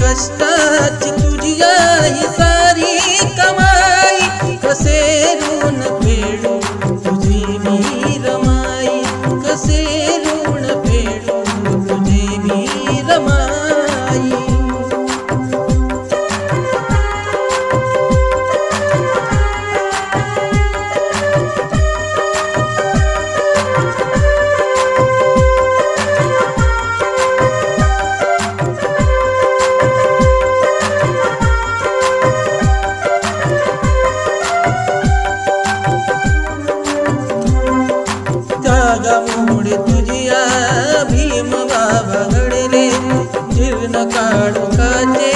कष्टाची तुझी आई सारी कमाई, कसे ऋण फेडू तुझी मी रमाई, कसे ऋण फेडू तुझी मी रमाई. त्यागामुळे तुझी भीम बाबा घडले, जीर्ण काढू काचे